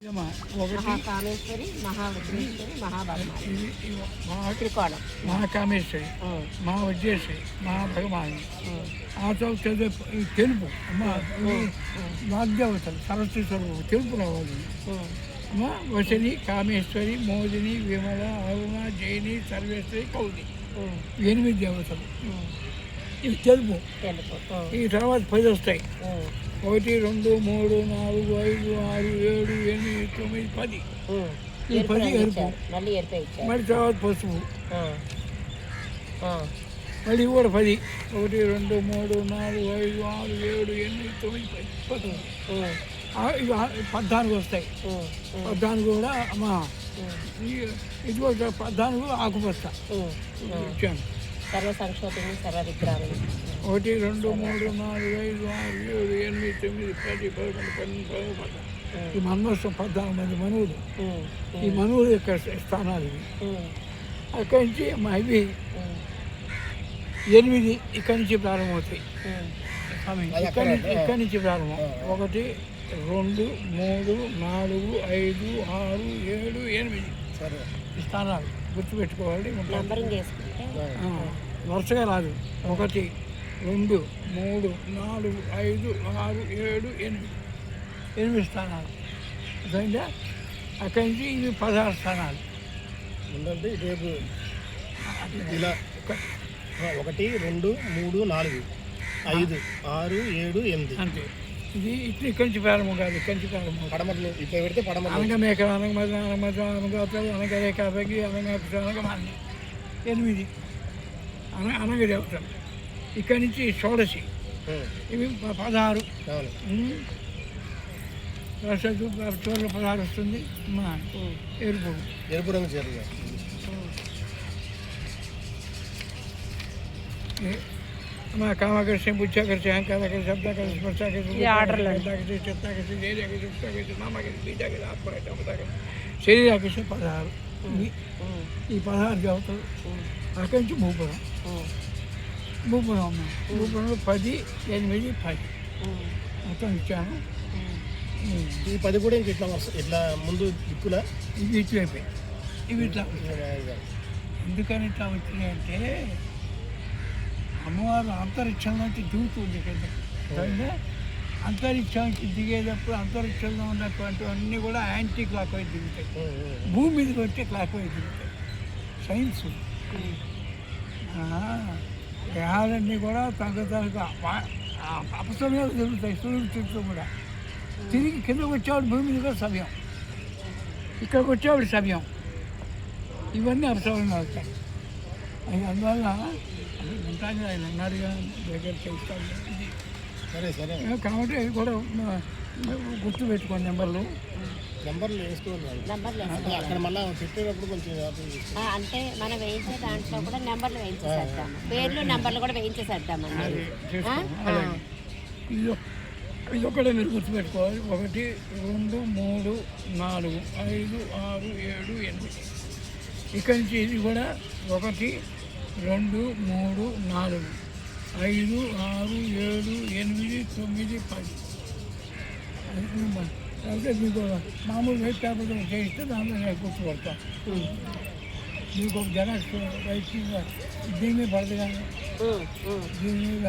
మహాకామేశ్వరి, మహావజ్రేశ్వరి, త్రికోణం, మహాకామేశ్వరి, మహావజ్రేశ్వరి, మహాభగవాని ఆ తర్వాత తెలుపు అమ్మ వాగ్దేవతలు సరస్వతి స్వరూపం తెలుపు రావాలి అమ్మ వసని కామేశ్వరి మోదిని విమల అరుణ జైని సర్వేశ్వరి కౌది 8 దేవతలు ఇవి తెలుపు. ఈ తర్వాత 10 వస్తాయి. 1 2 3 4 5 6 7 8 9 10. ఈ 10 ఎరుపు. మళ్ళీ తర్వాత పసుపు. మళ్ళీ కూడా 10. 1 2 3 4 5 6 7 8 9 10. ఇవి 14 వస్తాయి. 14 కూడా అమ్మా ఇది కూడా 14 ఆకుపచ్చ ఇచ్చాను. సర్వ సంక్షోభం సర్వ విగ్రహాలు 1 2 3 4 5 6 7 8 9 10 11 12 ఈ మనమోత్సవం 14 మంది మనువులు. ఈ మనువులు యొక్క స్థానాలు ఇవి. అక్కడి నుంచి మా ఇవి 8 ఇక్కడి నుంచి ప్రారంభమవుతాయి. ఇక్కడి నుంచి ప్రారంభం 1 2 3 4 5 6 7 8 స్థానాలు గుర్తుపెట్టుకోవాలి. వరుసగా రాదు. 1 2 3 4 5 6 7 8 స్థానాలు అర్థమైందా? అక్కడి నుంచి ఇవి 16 స్థానాలు ఉందంటే రేపు ఇలా 1 2 3 4 5 6 7 8 అంతే. ఇది ఇక్కడి నుంచి ప్రారంభం కాదు. ఇక్కడి నుంచి ప్రారంభం పడమట్లు ఇక్కడ పెడితే పడమట్లు అనగమేక అనగమద అనగమద అనగాతలు అనగరేఖ బగి అనగమాని 8 అనగదేవతలు. ఇక్కడి నుంచి షోడశి ఇవి 16. చివరిలో 16 వస్తుంది. ఎరుపు ఎరుపు రంగు చీరగా మా కామాకర్షణ బుచ్చాకర్షణ అహంకారకర్షణ శబ్దాకర్షణ స్పర్శాకర్షణ చిత్తాకర్షణ ధైర్యాకర్షణ ఉష్టాకర్షణ నామాకర్షణ బీజాకర్షణ ఆత్మకర్షణ అమృతాకర్షణ శరీరాకర్షణ 16. ఈ 16 దేవతలు. అక్కడి నుంచి భూపురం. భూపురంలో 10 8 10 మొత్తం ఇచ్చాను. ఈ 10 కూడా ఇంక ఇట్లా ముందు దిక్కులా ఇవి ఇటువైపోయి ఇవి ఇట్లా ఎందుకని ఇట్లా వచ్చినాయి అంటే అమ్మవారు అంతరిక్షంలోంచి దిగుతుంది కింద. అంతరిక్షానికి దిగేటప్పుడు అంతరిక్షంలో ఉన్నటువంటి అన్నీ కూడా యాంటీ క్లాక్ వైజ్ దిగుతాయి. భూమి మీదకి వచ్చే క్లాక్ వైజ్ దిగుతాయి. సైన్స్ గ్రహాలన్నీ కూడా తగ్గ అపసమయాలు జరుగుతాయి. సూర్యుడు చుట్టూ కూడా తిరిగి కిందకు వచ్చేవాడు భూమి మీద కూడా సమయం, ఇక్కడికి వచ్చేవాడు సమయం. ఇవన్నీ అపసమయాలు అవుతాయి. అది అందువల్ల ఉంటాను ఆయన అన్నారుగా దగ్గర చేస్తాను. ఇది సరే సరే కాబట్టి ఇది కూడా గుర్తు పెట్టుకోండి. నెంబర్లు వేసుకోవాలి. అక్కడ మళ్ళీ పెట్టేటప్పుడు కొంచెం అంటే మనం వేయించే దాంట్లో కూడా నెంబర్లు వేయించేసేద్దాము. పేర్లు నెంబర్లు కూడా వేయించేసేద్దామండి. ఇది ఒకటే మీరు గుర్తుపెట్టుకోవాలి. 1 2 3 4 5 6 7 8. ఇక్కడి నుంచి ఇది కూడా 1 2 3 4 5 6 7 8 9 10. అయితే మీకు మామూలు వెయిట్ కాకపోతే చేయిస్తే దాంట్లో నేను గుర్తుపడతాను. మీకు ఒక జెరాక్స్ రైట్ దీని మీద పడదు కానీ దీని మీద